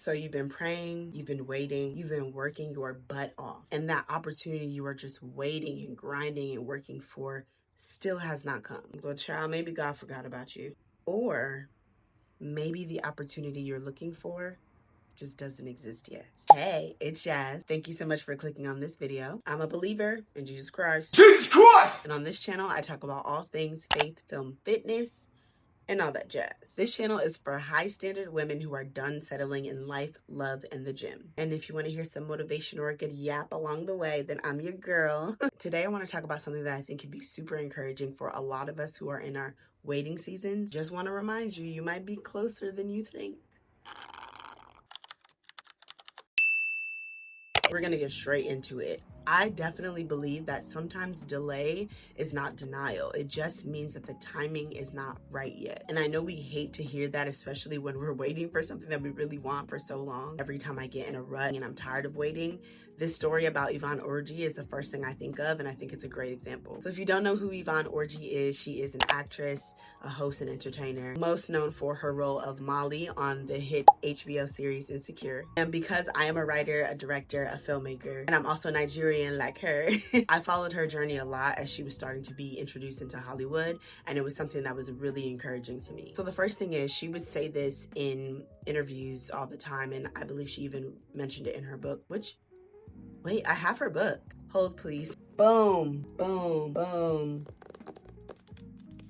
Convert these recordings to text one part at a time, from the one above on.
So you've been praying, you've been waiting, you've been working your butt off. And that opportunity you are just waiting and grinding and working for still has not come. Well, child, maybe God forgot about you. Or maybe the opportunity you're looking for just doesn't exist yet. Hey, it's Jazz. Thank you so much for clicking on this video. I'm a believer in Jesus Christ. Jesus Christ! And on this channel, I talk about all things faith, film, fitness, and all that jazz. This channel is for high standard women who are done settling in life, love, and the gym. And if you want to hear some motivation or a good yap along the way, then I'm your girl. Today I want to talk about something that I think could be super encouraging for a lot of us who are in our waiting seasons. Just want to remind you, you might be closer than you think. We're gonna get straight into it. I definitely believe that sometimes delay is not denial. It just means that the timing is not right yet. And I know we hate to hear that, especially when we're waiting for something that we really want for so long. Every time I get in a rut and I'm tired of waiting, this story about Yvonne Orji is the first thing I think of, and I think it's a great example. So if you don't know who Yvonne Orji is, she is an actress, a host, and entertainer, most known for her role of Molly on the hit HBO series Insecure. And because I am a writer, a director, a filmmaker, and I'm also Nigerian like her, I followed her journey a lot as she was starting to be introduced into Hollywood, and it was something that was really encouraging to me. So the first thing is, she would say this in interviews all the time, and I believe she even mentioned it in her book, which, wait, I have her book. Hold please. Boom, boom, boom.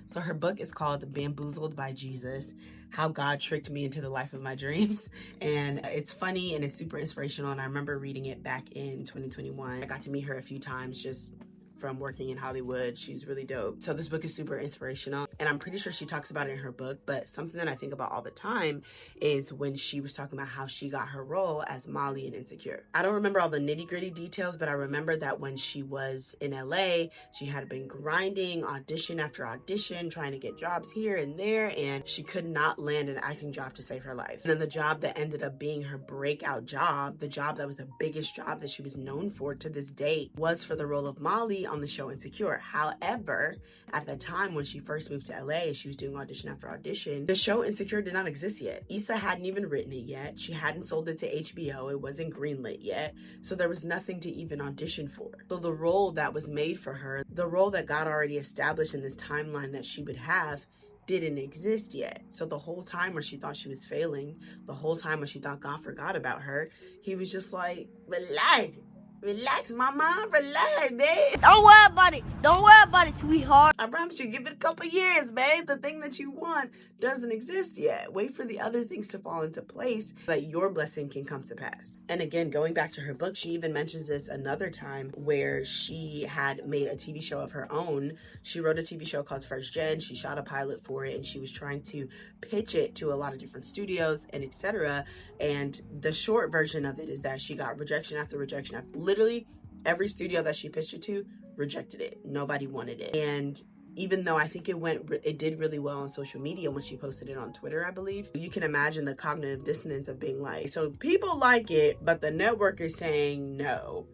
So her book is called Bamboozled by Jesus: How God Tricked Me into the Life of My Dreams. And it's funny and it's super inspirational. And I remember reading it back in 2021. I got to meet her a few times just from working in Hollywood. She's really dope. So this book is super inspirational. And I'm pretty sure she talks about it in her book, but something that I think about all the time is when she was talking about how she got her role as Molly in Insecure. I don't remember all the nitty-gritty details, but I remember that when she was in LA, she had been grinding audition after audition, trying to get jobs here and there, and she could not land an acting job to save her life. And then the job that ended up being her breakout job, the job that was the biggest job that she was known for to this day, was for the role of Molly on the show Insecure. However, at the time when she first moved to LA, she was doing audition after audition, the show Insecure did not exist yet. Issa hadn't even written it yet. She hadn't sold it to HBO. It wasn't greenlit yet. So there was nothing to even audition for. So the role that was made for her, the role that God already established in this timeline that she would have, didn't exist yet. So the whole time where she thought she was failing, the whole time when she thought God forgot about her, he was just like, relax, mama, relax, babe. Don't worry about it. Don't worry about it, sweetheart. I promise you, give it a couple years, babe. The thing that you want doesn't exist yet. Wait for the other things to fall into place so that your blessing can come to pass. And again, going back to her book, she even mentions this another time where she had made a TV show of her own. She wrote a TV show called First Gen. She shot a pilot for it, and she was trying to pitch it to a lot of different studios and etc. And the short version of it is that she got rejection after rejection after literally every studio that she pitched it to rejected it. Nobody wanted it. And even though I think it did really well on social media when she posted it on Twitter, I believe, you can imagine the cognitive dissonance of being like, so people like it, but the network is saying no.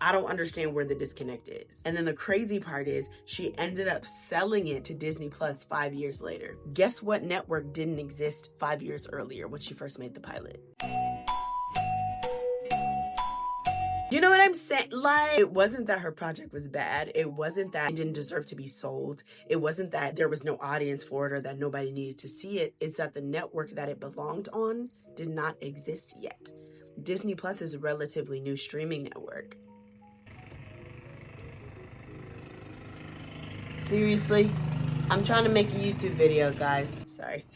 I don't understand where the disconnect is. And then the crazy part is she ended up selling it to Disney Plus 5 years later. Guess what network didn't exist 5 years earlier when she first made the pilot? You know what I'm saying? Like, it wasn't that her project was bad. It wasn't that it didn't deserve to be sold. It wasn't that there was no audience for it or that nobody needed to see it. It's that the network that it belonged on did not exist yet. Disney Plus is a relatively new streaming network. Seriously? I'm trying to make a YouTube video, guys. Sorry.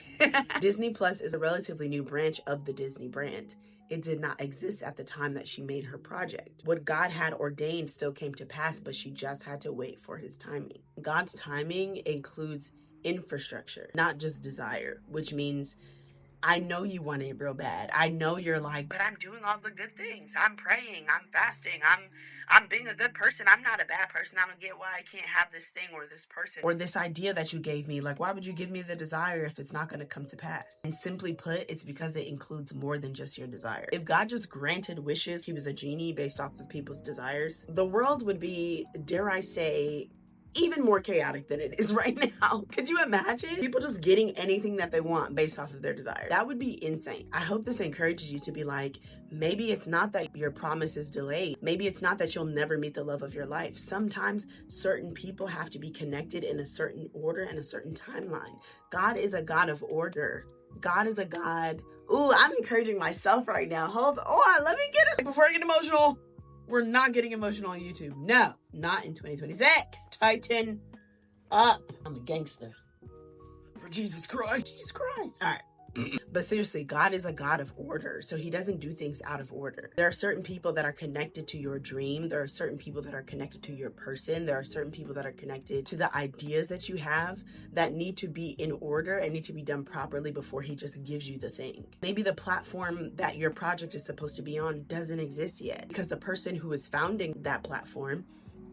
Disney Plus is a relatively new branch of the Disney brand. It did not exist at the time that she made her project. What God had ordained still came to pass, but she just had to wait for his timing. God's timing includes infrastructure, not just desire, which means I know you want it real bad. I know you're like, but I'm doing all the good things. I'm praying, I'm fasting, I'm being a good person. I'm not a bad person. I don't get why I can't have this thing or this person or this idea that you gave me. Like, why would you give me the desire if it's not going to come to pass? And simply put, it's because it includes more than just your desire. If God just granted wishes, he was a genie based off of people's desires, the world would be, dare I say, even more chaotic than it is right now. Could you imagine people just getting anything that they want based off of their desire? That would be insane. I hope this encourages you to be like, maybe it's not that your promise is delayed. Maybe it's not that you'll never meet the love of your life. Sometimes certain people have to be connected in a certain order and a certain timeline. God is a God of order. God is a God. Ooh, I'm encouraging myself right now. Hold on, let me get it before I get emotional. We're not getting emotional on YouTube. No, not in 2026. Tighten up. I'm a gangster. For Jesus Christ. Jesus Christ. All right. But seriously, God is a God of order. So he doesn't do things out of order. There are certain people that are connected to your dream. There are certain people that are connected to your person. There are certain people that are connected to the ideas that you have that need to be in order and need to be done properly before he just gives you the thing. Maybe the platform that your project is supposed to be on doesn't exist yet because the person who is founding that platform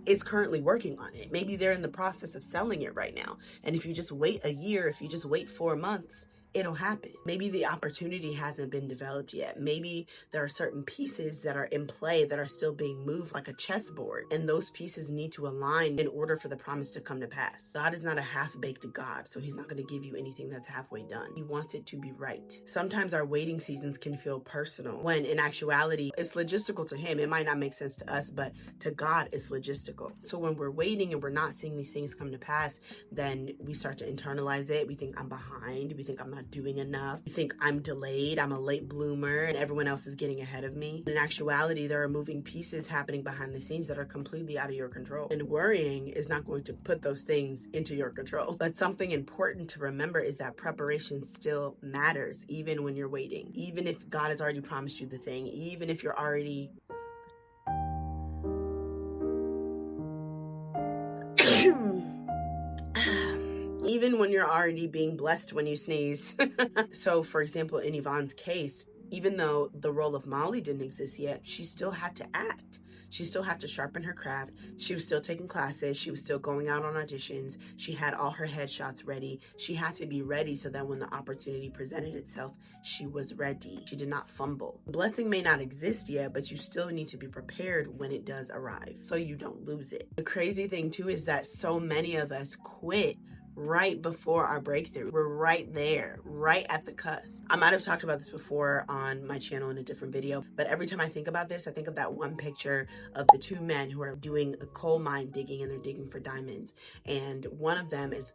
is currently working on it. Maybe they're in the process of selling it right now. And if you just wait a year, if you just wait 4 months, it'll happen. Maybe the opportunity hasn't been developed yet. Maybe there are certain pieces that are in play that are still being moved like a chessboard, and those pieces need to align in order for the promise to come to pass. God is not a half-baked God, so he's not going to give you anything that's halfway done. He wants it to be right. Sometimes our waiting seasons can feel personal, when in actuality, it's logistical to him. It might not make sense to us, but to God, it's logistical. So when we're waiting and we're not seeing these things come to pass, then we start to internalize it. We think I'm behind. We think I'm not doing enough. You think I'm delayed, I'm a late bloomer, and everyone else is getting ahead of me. In actuality, there are moving pieces happening behind the scenes that are completely out of your control. And worrying is not going to put those things into your control. But something important to remember is that preparation still matters, even when you're waiting. Even if God has already promised you the thing, even if you're already even when you're already being blessed when you sneeze. So for example, in Yvonne's case, even though the role of Molly didn't exist yet, she still had to act. She still had to sharpen her craft. She was still taking classes. She was still going out on auditions. She had all her headshots ready. She had to be ready so that when the opportunity presented itself, she was ready. She did not fumble. Blessing may not exist yet, but you still need to be prepared when it does arrive so you don't lose it. The crazy thing too is that so many of us quit right before our breakthrough. We're right there, right at the cusp. I might have talked about this before on my channel in a different video, but every time I think about this, I think of that one picture of the two men who are doing a coal mine digging, and they're digging for diamonds. And one of them is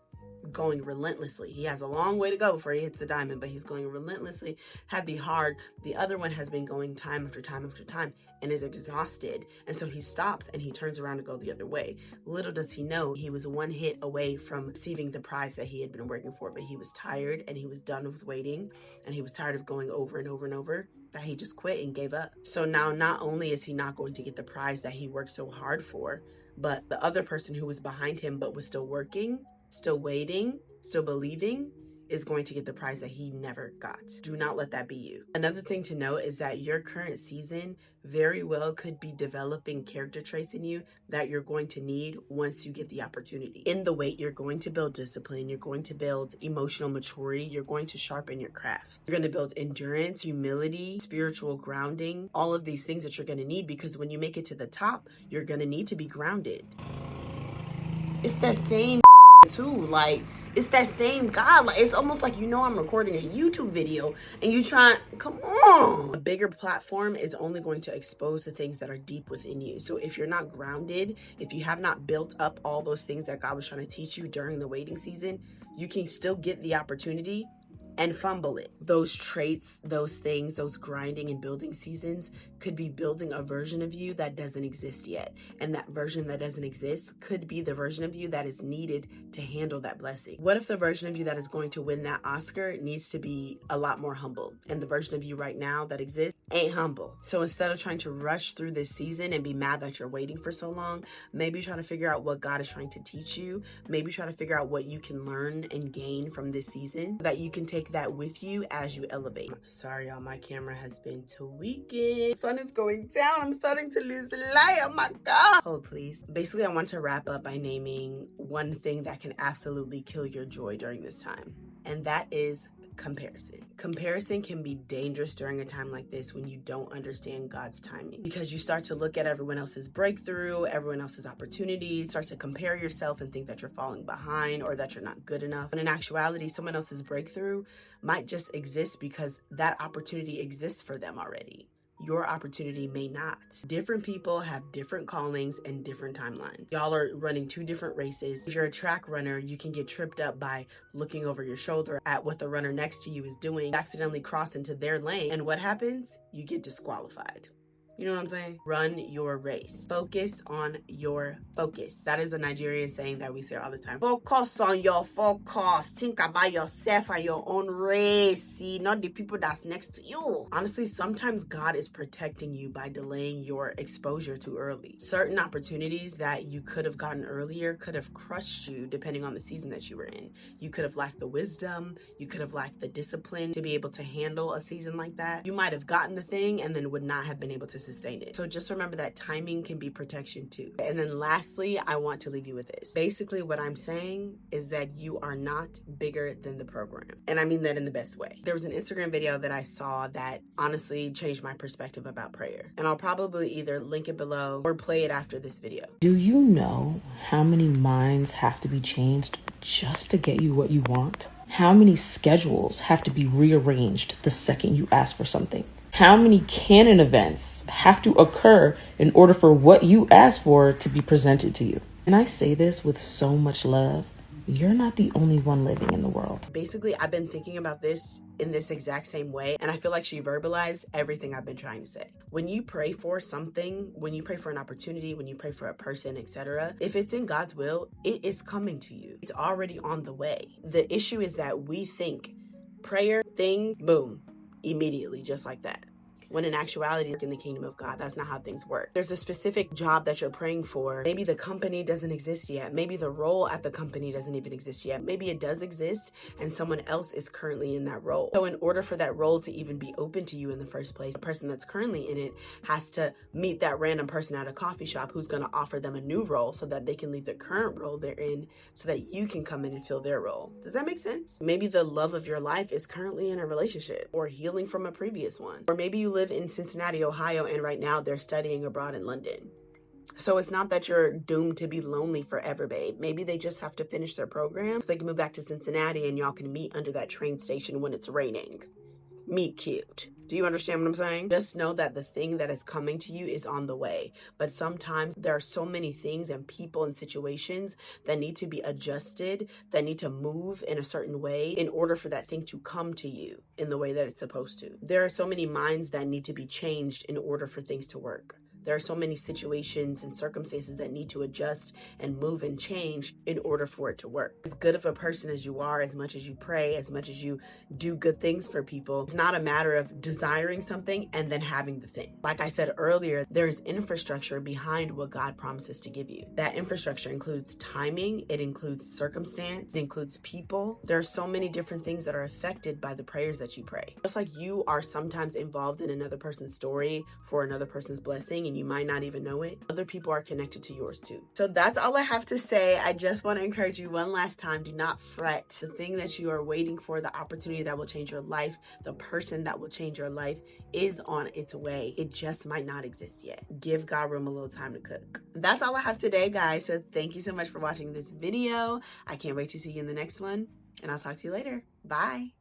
going relentlessly. He has a long way to go before he hits the diamond, but he's going relentlessly, heavy, hard. The other one has been going time after time after time and is exhausted. And so he stops and he turns around to go the other way. Little does he know, he was one hit away from receiving the prize that he had been working for, but he was tired and he was done with waiting, and he was tired of going over and over and over, that he just quit and gave up. So now not only is he not going to get the prize that he worked so hard for, but the other person who was behind him but was still working, still waiting, still believing, is going to get the prize that he never got. Do not let that be you. Another thing to note is that your current season very well could be developing character traits in you that you're going to need once you get the opportunity. In the wait, you're going to build discipline, you're going to build emotional maturity, you're going to sharpen your craft. You're going to build endurance, humility, spiritual grounding, all of these things that you're going to need, because when you make it to the top, you're going to need to be grounded. It's that same too, like, it's that same God. Like, it's almost like, I'm recording a YouTube video and you trying, come on. A bigger platform is only going to expose the things that are deep within you. So if you're not grounded, if you have not built up all those things that God was trying to teach you during the waiting season, you can still get the opportunity and fumble it. Those traits, those things, those grinding and building seasons could be building a version of you that doesn't exist yet. And that version that doesn't exist could be the version of you that is needed to handle that blessing. What if the version of you that is going to win that Oscar needs to be a lot more humble, and the version of you right now that exists ain't humble? So instead of trying to rush through this season and be mad that you're waiting for so long, maybe try to figure out what God is trying to teach you. Maybe try to figure out what you can learn and gain from this season, so that you can take that with you as you elevate. Sorry, y'all, my camera has been tweaking. The sun is going down. I'm starting to lose the light. Oh my God. Hold, please. Basically, I want to wrap up by naming one thing that can absolutely kill your joy during this time. And that is comparison. Comparison can be dangerous during a time like this when you don't understand God's timing, because you start to look at everyone else's breakthrough, everyone else's opportunities, start to compare yourself and think that you're falling behind or that you're not good enough. When in actuality, someone else's breakthrough might just exist because that opportunity exists for them already. Your opportunity may not. Different people have different callings and different timelines. Y'all are running two different races. If you're a track runner, you can get tripped up by looking over your shoulder at what the runner next to you is doing, accidentally cross into their lane, and what happens? You get disqualified. You know what I'm saying? Run your race. Focus on your focus. That is a Nigerian saying that we say all the time. Focus on your focus. Think about yourself and your own race. See, not the people that's next to you. Honestly, sometimes God is protecting you by delaying your exposure too early. Certain opportunities that you could have gotten earlier could have crushed you depending on the season that you were in. You could have lacked the wisdom. You could have lacked the discipline to be able to handle a season like that. You might have gotten the thing and then would not have been able to sustain it. So just remember that timing can be protection too. And then lastly, I want to leave you with this. Basically, what I'm saying is that you are not bigger than the program. And I mean that in the best way. There was an Instagram video that I saw that honestly changed my perspective about prayer. And I'll probably either link it below or play it after this video. Do you know how many minds have to be changed just to get you what you want? How many schedules have to be rearranged the second you ask for something? How many canon events have to occur in order for what you ask for to be presented to you? And I say this with so much love. You're not the only one living in the world. Basically, I've been thinking about this in this exact same way, and I feel like she verbalized everything I've been trying to say. When you pray for something, when you pray for an opportunity, when you pray for a person, etc., if it's in God's will, it is coming to you. It's already on the way. The issue is that we think prayer, thing, boom, immediately, just like that. When in actuality, in the kingdom of God, that's not how things work. There's a specific job that you're praying for. Maybe the company doesn't exist yet. Maybe the role at the company doesn't even exist yet. Maybe it does exist and someone else is currently in that role. So in order for that role to even be open to you in the first place, the person that's currently in it has to meet that random person at a coffee shop who's going to offer them a new role so that they can leave the current role they're in so that you can come in and fill their role. Does that make sense? Maybe the love of your life is currently in a relationship or healing from a previous one. Or maybe you live in Cincinnati, Ohio, and right now they're studying abroad in London. So it's not that you're doomed to be lonely forever, babe. Maybe they just have to finish their program so they can move back to Cincinnati and y'all can meet under that train station when it's raining. Meet cute. Do you understand what I'm saying? Just know that the thing that is coming to you is on the way. But sometimes there are so many things and people and situations that need to be adjusted, that need to move in a certain way in order for that thing to come to you in the way that it's supposed to. There are so many minds that need to be changed in order for things to work. There are so many situations and circumstances that need to adjust and move and change in order for it to work. As good of a person as you are, as much as you pray, as much as you do good things for people, it's not a matter of desiring something and then having the thing. Like I said earlier, there is infrastructure behind what God promises to give you. That infrastructure includes timing, it includes circumstance, it includes people. There are so many different things that are affected by the prayers that you pray. Just like you are sometimes involved in another person's story for another person's blessing, and you might not even know it, other people are connected to yours too. So that's all I have to say. I just want to encourage you one last time, do not fret. The thing that you are waiting for, the opportunity that will change your life, the person that will change your life is on its way. It just might not exist yet. Give God room a little time to cook. That's all I have today, guys. So thank you so much for watching this video. I can't wait to see you in the next one, and I'll talk to you later. Bye.